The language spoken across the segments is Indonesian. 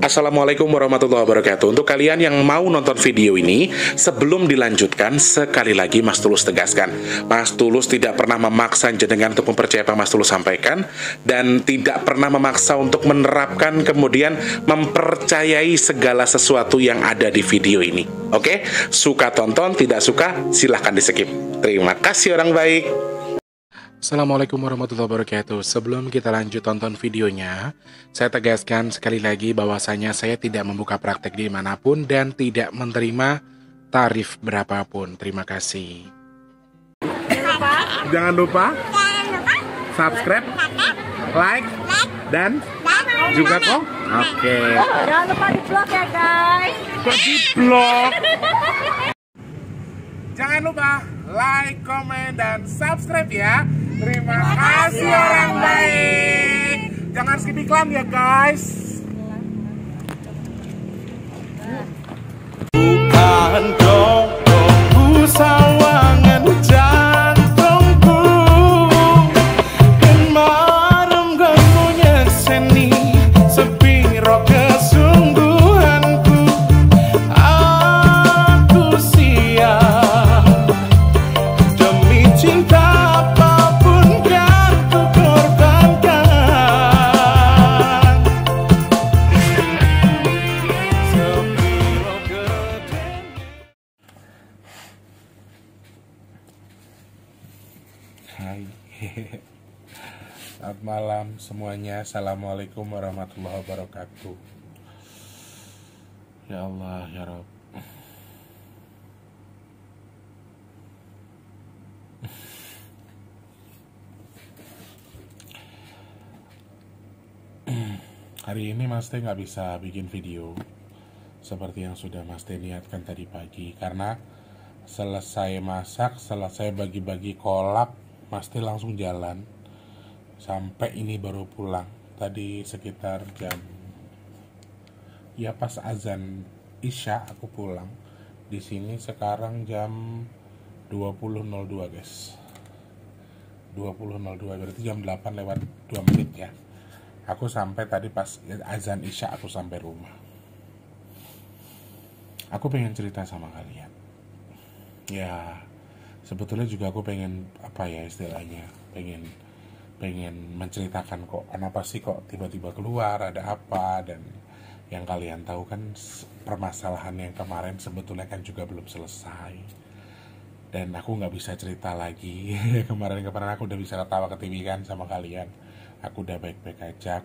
Assalamualaikum warahmatullahi wabarakatuh. Untuk kalian yang mau nonton video ini, sebelum dilanjutkan, sekali lagi Mas Tulus tegaskan, Mas Tulus tidak pernah memaksa jenengan untuk mempercayai apa Mas Tulus sampaikan, dan tidak pernah memaksa untuk menerapkan kemudian mempercayai segala sesuatu yang ada di video ini. Oke? Suka tonton, tidak suka silahkan di skip. Terima kasih orang baik. Assalamualaikum warahmatullahi wabarakatuh. Sebelum kita lanjut tonton videonya, saya tegaskan sekali lagi bahwasanya saya tidak membuka praktek dimanapun dan tidak menerima tarif berapapun. Terima kasih. Jangan lupa subscribe, like, dan juga kok. Oke. Jangan lupa di vlog ya guys. Kok di vlog? Jangan lupa like, komen, dan subscribe ya. Terima kasih orang baik. Jangan skip iklan ya guys. Bukan dong sawangan jantungku, kemarem gamunya seni sepiro kesungguhanku. Aku siap demi cinta. Hai, selamat malam semuanya. Assalamualaikum warahmatullahi wabarakatuh. Ya Allah, ya Rabb. Hari ini Mas Teh nggak bisa bikin video seperti yang sudah Mas Teh niatkan tadi pagi, karena selesai masak, selesai bagi-bagi kolak, Mas Teh langsung jalan. Sampai ini baru pulang. Tadi sekitar jam, ya pas azan Isya aku pulang. Di sini sekarang jam 20.02 guys. 20.02 berarti jam 8 lewat 2 menit ya. Aku sampai tadi pas azan Isya aku sampai rumah. Aku pengen cerita sama kalian. Ya, sebetulnya juga aku pengen apa ya istilahnya, pengen menceritakan kok kenapa sih kok tiba-tiba keluar, ada apa, dan yang kalian tahu kan permasalahan yang kemarin sebetulnya kan juga belum selesai, dan aku nggak bisa cerita lagi. kemarin aku udah bisa ketawa ke TV kan sama kalian, aku udah baik-baik aja,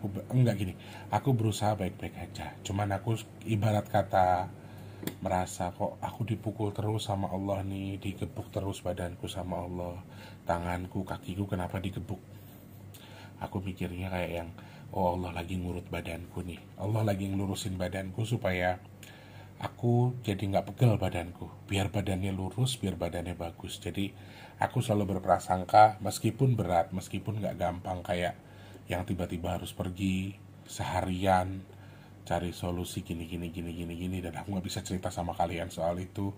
aku berusaha baik-baik aja, cuman aku ibarat kata merasa kok aku dipukul terus sama Allah nih, digebuk terus badanku sama Allah, tanganku, kakiku kenapa digebuk. Aku mikirnya kayak yang, oh Allah lagi ngurut badanku nih, Allah lagi ngelurusin badanku supaya aku jadi gak pegel badanku, biar badannya lurus, biar badannya bagus. Jadi aku selalu berprasangka meskipun berat, meskipun gak gampang kayak yang tiba-tiba harus pergi seharian cari solusi gini, dan aku nggak bisa cerita sama kalian soal itu,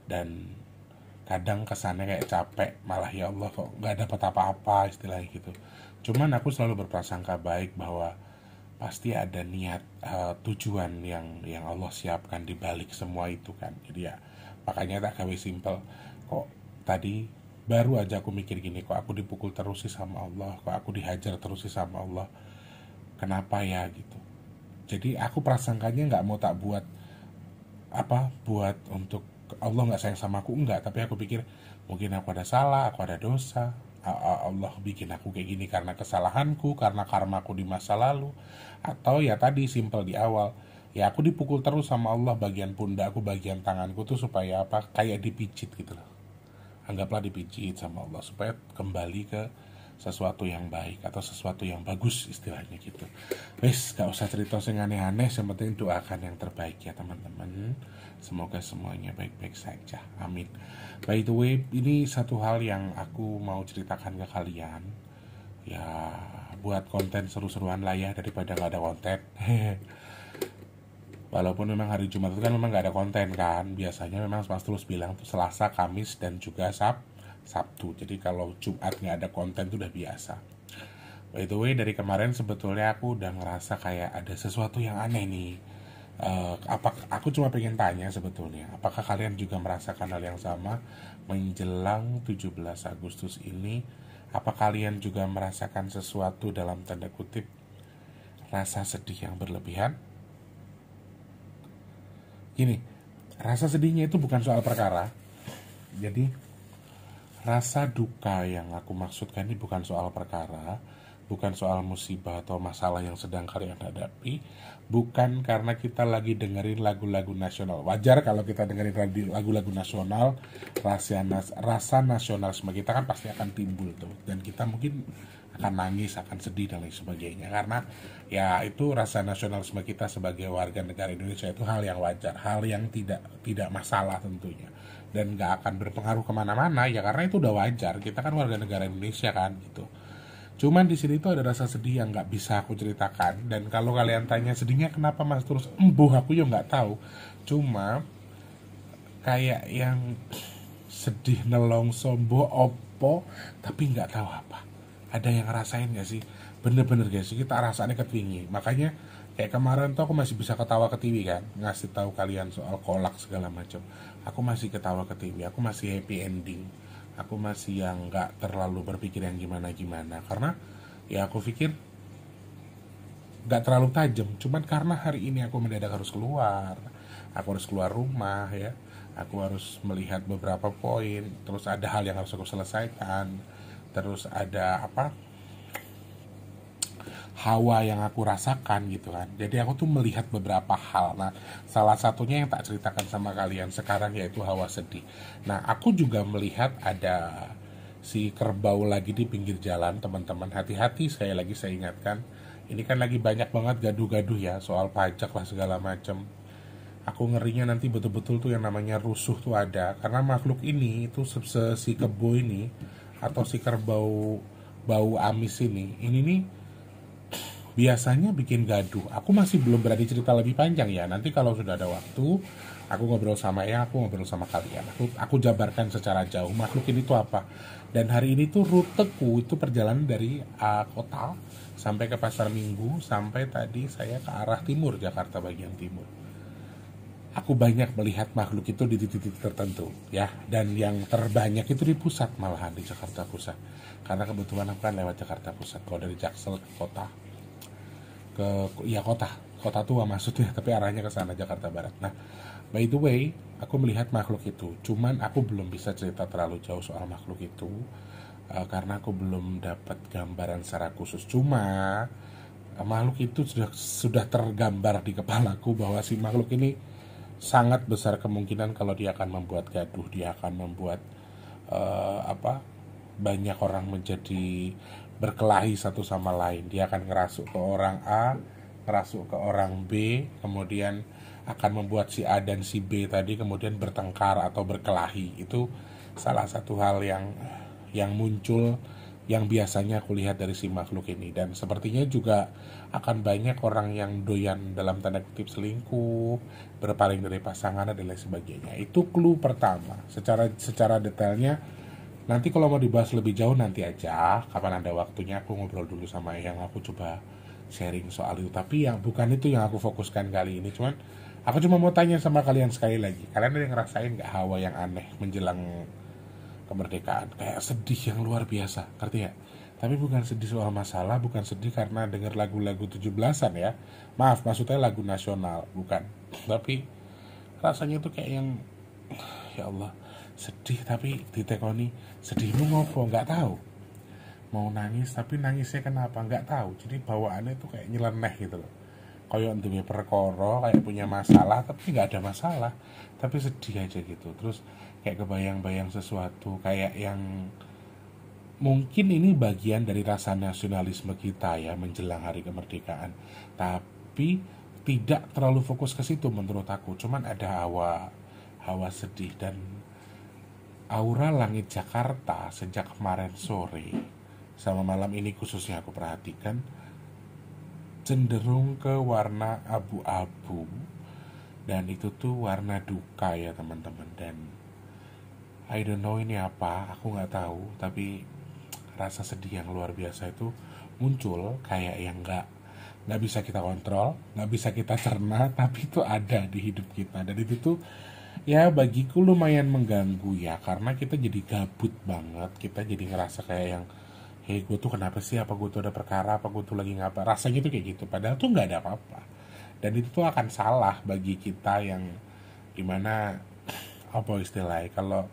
dan kadang kesannya kayak capek, malah ya Allah kok nggak dapat apa-apa istilahnya gitu. Cuman aku selalu berprasangka baik bahwa pasti ada niat, tujuan yang Allah siapkan di balik semua itu kan. Jadi ya makanya tak gawe simple. Kok tadi baru aja aku mikir gini, kok aku dipukul terus sih sama Allah, kok aku dihajar terus sih sama Allah, kenapa ya gitu. Jadi aku prasangkanya nggak mau tak buat untuk Allah nggak sayang sama aku, enggak. Tapi aku pikir mungkin aku ada salah, aku ada dosa, Allah bikin aku kayak gini karena kesalahanku, karena karmaku di masa lalu, atau ya tadi simple di awal, ya aku dipukul terus sama Allah, bagian pundakku, bagian tanganku tuh supaya apa, kayak dipijit gitu loh. Anggaplah dipijit sama Allah supaya kembali ke sesuatu yang baik atau sesuatu yang bagus istilahnya gitu. Wes, gak usah cerita yang aneh-aneh, yang penting doakan yang terbaik ya teman-teman. Semoga semuanya baik-baik saja, amin. By the way, ini satu hal yang aku mau ceritakan ke kalian. Ya, buat konten seru-seruan lah ya, daripada gak ada konten. Walaupun memang hari Jumat itu kan memang gak ada konten kan. Biasanya memang Mas Tulus bilang tuh Selasa, Kamis, dan juga Sabtu. Jadi kalau Jumat nggak ada konten itu udah biasa. By the way, dari kemarin sebetulnya aku udah ngerasa kayak ada sesuatu yang aneh nih. Aku cuma pengen tanya sebetulnya, apakah kalian juga merasakan hal yang sama menjelang 17 Agustus ini? Apa kalian juga merasakan sesuatu dalam tanda kutip rasa sedih yang berlebihan? Gini, rasa sedihnya itu bukan soal perkara. Jadi, rasa duka yang aku maksudkan ini bukan soal perkara, bukan soal musibah atau masalah yang sedang kalian hadapi, bukan karena kita lagi dengerin lagu-lagu nasional. Wajar kalau kita dengerin lagu-lagu nasional, rasa nasionalisme kita kan pasti akan timbul tuh, dan kita mungkin akan nangis, akan sedih dan lain sebagainya, karena ya itu rasa nasionalisme kita sebagai warga negara Indonesia itu hal yang wajar, hal yang tidak masalah tentunya, dan nggak akan berpengaruh kemana-mana ya, karena itu udah wajar, kita kan warga negara Indonesia kan gitu. Cuman di sini tuh ada rasa sedih yang nggak bisa aku ceritakan, dan kalau kalian tanya sedihnya kenapa mas terus aku ya nggak tahu. Cuma kayak yang sedih nelongso opo tapi nggak tahu apa. Ada yang ngerasain nggak sih? Bener-bener guys, kita rasanya ketwingi. Makanya kayak kemarin tuh aku masih bisa ketawa ke TV kan, ngasih tahu kalian soal kolak segala macam. Aku masih ketawa ke TV, aku masih happy ending. Aku masih yang nggak terlalu berpikir yang gimana-gimana, karena ya aku pikir nggak terlalu tajam. Cuman karena hari ini aku mendadak harus keluar, aku harus keluar rumah ya, aku harus melihat beberapa poin, terus ada hal yang harus aku selesaikan, terus ada hawa yang aku rasakan gitu kan. Jadi aku tuh melihat beberapa hal. Nah, salah satunya yang tak ceritakan sama kalian sekarang yaitu hawa sedih. Nah, aku juga melihat ada si kerbau lagi di pinggir jalan, teman-teman. Hati-hati, sekali lagi saya ingatkan. Ini kan lagi banyak banget gaduh-gaduh ya soal pajak lah segala macam. Aku ngerinya nanti betul-betul tuh yang namanya rusuh tuh ada, karena makhluk ini itu si kebo ini atau si kerbau bau amis ini nih biasanya bikin gaduh. Aku masih belum berani cerita lebih panjang ya. Nanti kalau sudah ada waktu, aku ngobrol sama aku ngobrol sama kalian. Aku jabarkan secara jauh makhluk ini tuh apa. Dan hari ini tuh ruteku itu perjalanan dari kota sampai ke Pasar Minggu, sampai tadi saya ke arah timur, Jakarta bagian timur. Aku banyak melihat makhluk itu di titik-titik tertentu ya, dan yang terbanyak itu di pusat, malahan di Jakarta Pusat, karena kebetulan aku kan lewat Jakarta Pusat. Kalau dari Jaksel ke kota, kota tua maksudnya, tapi arahnya ke sana, Jakarta Barat. Nah, by the way, aku melihat makhluk itu. Cuman aku belum bisa cerita terlalu jauh soal makhluk itu, karena aku belum dapat gambaran secara khusus. Cuma makhluk itu sudah tergambar di kepalaku bahwa si makhluk ini sangat besar kemungkinan kalau dia akan membuat gaduh, dia akan membuat banyak orang menjadi berkelahi satu sama lain. Dia akan ngerasuk ke orang A, ngerasuk ke orang B, kemudian akan membuat si A dan si B tadi kemudian bertengkar atau berkelahi. Itu salah satu hal yang muncul, yang biasanya aku lihat dari si makhluk ini. Dan sepertinya juga akan banyak orang yang doyan dalam tanda kutip selingkuh, berpaling dari pasangan dan lain sebagainya. Itu clue pertama. Secara detailnya nanti kalau mau dibahas lebih jauh nanti aja, kapan ada waktunya aku ngobrol dulu sama yang aku coba sharing soal itu. Tapi yang bukan itu yang aku fokuskan kali ini. Cuman aku cuma mau tanya sama kalian sekali lagi, kalian ada yang ngerasain gak hawa yang aneh menjelang kemerdekaan? Kayak sedih yang luar biasa, ngerti ya? Tapi bukan sedih soal masalah, bukan sedih karena denger lagu-lagu 17-an ya. Maaf, maksudnya lagu nasional, bukan. Tapi rasanya tuh kayak yang, ya Allah, sedih tapi ditekoni. Sedihmu ngopo? Nggak tahu. Mau nangis tapi nangisnya kenapa? Nggak tahu. Jadi bawaannya tuh kayak nyeleneh gitu loh. Kayak duwe perkara, kayak punya masalah tapi nggak ada masalah. Tapi sedih aja gitu. Terus kayak kebayang-bayang sesuatu, kayak yang mungkin ini bagian dari rasa nasionalisme kita ya menjelang hari kemerdekaan. Tapi tidak terlalu fokus ke situ menurut aku. Cuman ada hawa sedih dan aura langit Jakarta sejak kemarin sore sama malam ini khususnya aku perhatikan cenderung ke warna abu-abu, dan itu tuh warna duka ya teman-teman. Dan I don't know ini apa, aku nggak tahu, tapi rasa sedih yang luar biasa itu muncul kayak yang nggak nggak bisa kita kontrol, nggak bisa kita cerna, tapi itu ada di hidup kita. Dan itu tuh ya bagiku lumayan mengganggu ya, karena kita jadi gabut banget, kita jadi ngerasa kayak yang, hei gue tuh kenapa sih, apa gue tuh ada perkara, apa gue tuh lagi ngapa, rasanya tuh kayak gitu, padahal tuh nggak ada apa-apa. Dan itu tuh akan salah bagi kita yang dimana, apa istilahnya, kalau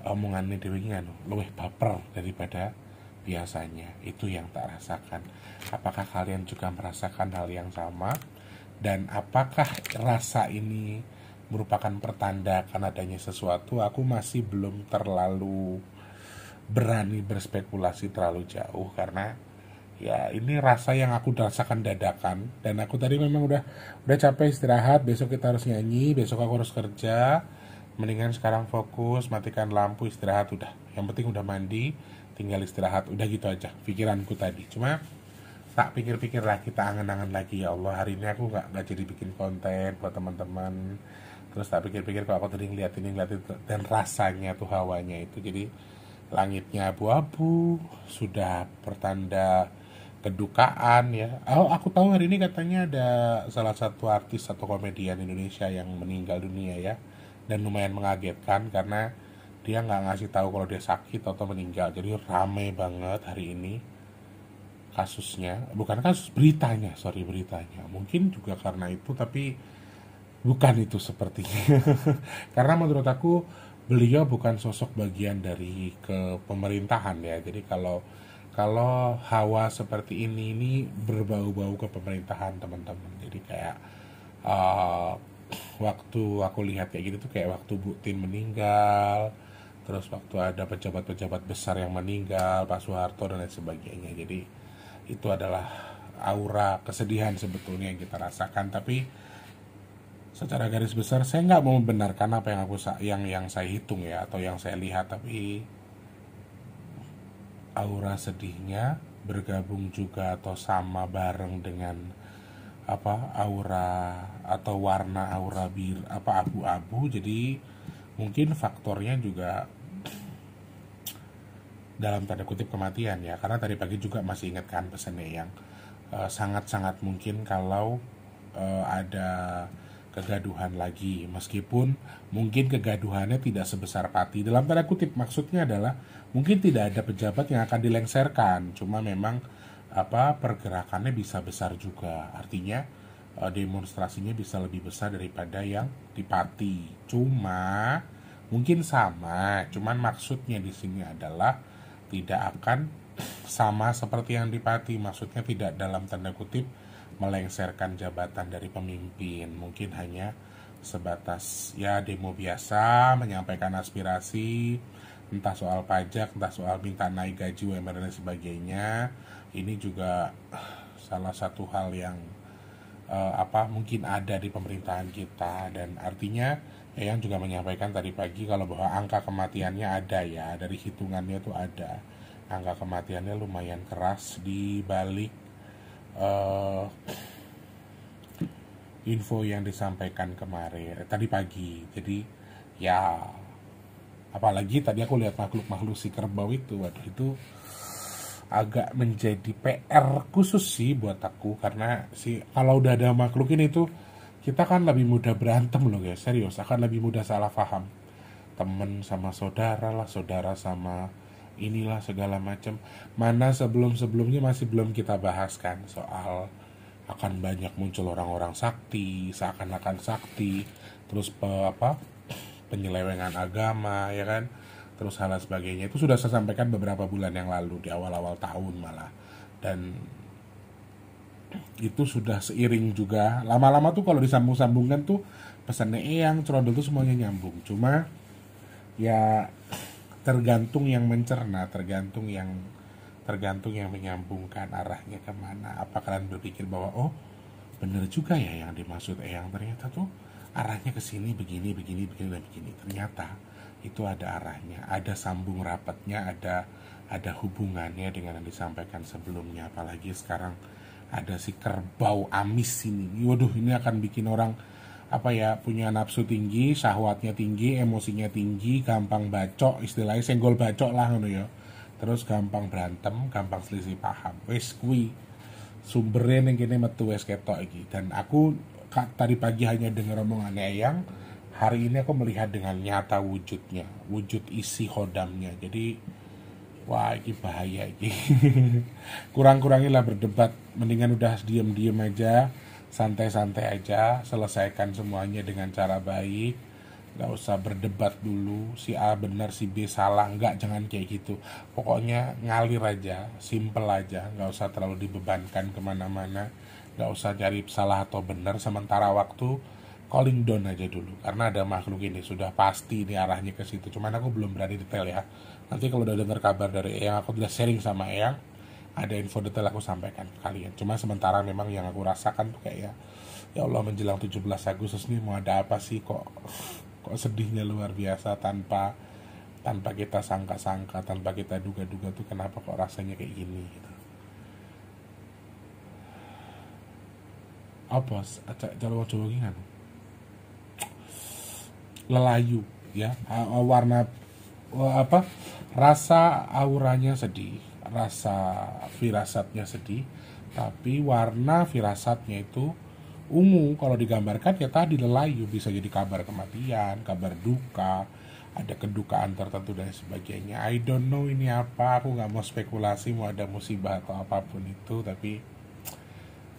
omongannya dewe kan luwih baper daripada biasanya. Itu yang tak rasakan. Apakah kalian juga merasakan hal yang sama? Dan apakah rasa ini merupakan pertanda akan adanya sesuatu? Aku masih belum terlalu berani berspekulasi terlalu jauh, karena ya ini rasa yang aku rasakan dadakan. Dan aku tadi memang udah capek istirahat, besok kita harus nyanyi, besok aku harus kerja. Mendingan sekarang fokus, matikan lampu, istirahat udah. Yang penting udah mandi, tinggal istirahat, udah gitu aja pikiranku tadi. Cuma tak pikir-pikir lah, kita angen-angen lagi, ya Allah hari ini aku nggak jadi bikin konten buat teman-teman. Terus tak pikir-pikir, kalau aku tadi ngeliat ini dan rasanya tuh hawanya itu, jadi langitnya abu-abu, sudah pertanda kedukaan ya. Oh, aku tahu hari ini katanya ada salah satu artis atau komedian Indonesia yang meninggal dunia ya, dan lumayan mengagetkan karena dia nggak ngasih tahu kalau dia sakit atau meninggal. Jadi rame banget hari ini kasusnya, bukan kasus, beritanya, sorry, beritanya. Mungkin juga karena itu, tapi bukan itu sepertinya. Karena menurut aku beliau bukan sosok bagian dari kepemerintahan ya. Jadi kalau hawa seperti ini berbau-bau ke pemerintahan teman-teman. Jadi kayak uh, waktu aku lihat kayak gitu tuh kayak waktu Bu Tin meninggal, terus waktu ada pejabat-pejabat besar yang meninggal, Pak Soeharto dan lain sebagainya. Jadi itu adalah aura kesedihan sebetulnya yang kita rasakan. Tapi secara garis besar saya nggak mau membenarkan apa yang saya hitung ya, atau yang saya lihat, tapi aura sedihnya bergabung juga atau sama bareng dengan apa aura atau warna aura abu-abu. Jadi mungkin faktornya juga dalam tanda kutip kematian ya, karena tadi pagi juga masih ingat kan pesannya yang sangat-sangat mungkin kalau ada kegaduhan lagi, meskipun mungkin kegaduhannya tidak sebesar Pati, dalam tanda kutip maksudnya adalah mungkin tidak ada pejabat yang akan dilengsarkan, cuma memang pergerakannya bisa besar juga, artinya demonstrasinya bisa lebih besar daripada yang di Pati. Cuma mungkin sama, cuman maksudnya di sini adalah tidak akan sama seperti yang di Pati, maksudnya tidak dalam tanda kutip melengsarkan jabatan dari pemimpin, mungkin hanya sebatas ya demo biasa, menyampaikan aspirasi, entah soal pajak, entah soal minta naik gaji UMR dan sebagainya. Ini juga salah satu hal yang mungkin ada di pemerintahan kita, dan artinya Eyang juga menyampaikan tadi pagi kalau bahwa angka kematiannya ada ya, dari hitungannya tuh ada angka kematiannya lumayan keras di balik info yang disampaikan kemarin tadi pagi. Jadi ya apalagi tadi aku lihat makhluk si kerbau itu, waduh itu agak menjadi PR khusus sih buat aku, karena kalau udah ada makhluk ini tuh kita kan lebih mudah berantem loh guys, serius, akan lebih mudah salah paham, temen sama saudara lah, saudara sama inilah segala macam. Mana sebelumnya masih belum kita bahas kan soal akan banyak muncul orang-orang sakti, seakan-akan sakti, terus penyelewengan agama ya kan, terus hal sebagainya. Itu sudah saya sampaikan beberapa bulan yang lalu, di awal-awal tahun malah. Dan itu sudah seiring juga, lama-lama tuh kalau disambung-sambungkan tuh pesannya Eyang Trondol tuh semuanya nyambung. Cuma ya tergantung yang mencerna, tergantung yang menyambungkan arahnya kemana. Apa kalian berpikir bahwa oh bener juga ya yang dimaksud Eyang, ternyata tuh arahnya ke sini begini dan begini. Ternyata itu ada arahnya, ada sambung rapatnya, ada hubungannya dengan yang disampaikan sebelumnya. Apalagi sekarang ada si kerbau amis ini. Waduh, ini akan bikin orang punya nafsu tinggi, syahwatnya tinggi, emosinya tinggi, gampang bacok, istilahnya senggol bacok lah ngono ya. Terus gampang berantem, gampang selisih paham. Wes kuwi sumbernya yang kini metu wes ketok iki. Dan aku tadi pagi hanya dengar omongan Eyang, hari ini aku melihat dengan nyata wujudnya, wujud isi khodamnya. Jadi wah ini bahaya ini. Kurang-kurangilah berdebat, mendingan udah diem-diem aja, santai-santai aja, selesaikan semuanya dengan cara baik. Gak usah berdebat dulu, si A benar, si B salah, enggak, jangan kayak gitu. Pokoknya ngalir aja, simple aja, gak usah terlalu dibebankan kemana-mana, gak usah cari salah atau benar, sementara waktu calling down aja dulu. Karena ada makhluk ini, sudah pasti ini arahnya ke situ, cuman aku belum berani detail ya. Nanti kalau udah dengar kabar dari Eyang, aku udah sharing sama Eyang, ada info detail aku sampaikan ke kalian. Cuma sementara memang yang aku rasakan tuh kayak ya Allah, menjelang 17 Agustus nih mau ada apa sih, kok sedihnya luar biasa, tanpa kita sangka-sangka, tanpa kita duga-duga tuh kenapa kok rasanya kayak gini gitu. Apa kalau coba kan lelayu ya, warna apa, rasa auranya sedih, rasa firasatnya sedih, tapi warna firasatnya itu ungu. Kalau digambarkan ya tadi lelayu, bisa jadi kabar kematian, kabar duka, ada kedukaan tertentu dan sebagainya. I don't know ini apa, aku nggak mau spekulasi mau ada musibah atau apapun itu, tapi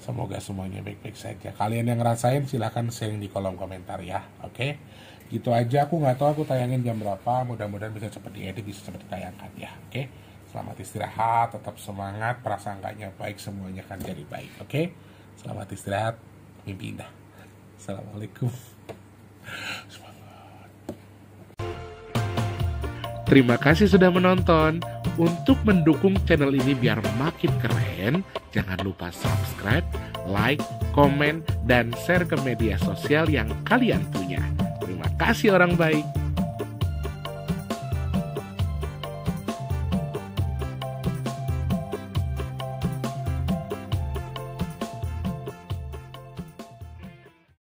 semoga semuanya baik-baik saja. Kalian yang ngerasain silahkan sharing di kolom komentar ya, oke? Gitu aja, aku nggak tahu aku tayangin jam berapa, mudah-mudahan bisa cepat diedit, bisa cepat ditayangkan ya, oke? Selamat istirahat, tetap semangat, prasangkanya baik, semuanya akan jadi baik, oke? Selamat istirahat, mimpi indah. Assalamualaikum. Terima kasih sudah menonton. Untuk mendukung channel ini biar makin keren, jangan lupa subscribe, like, komen, dan share ke media sosial yang kalian punya. Terima kasih orang baik.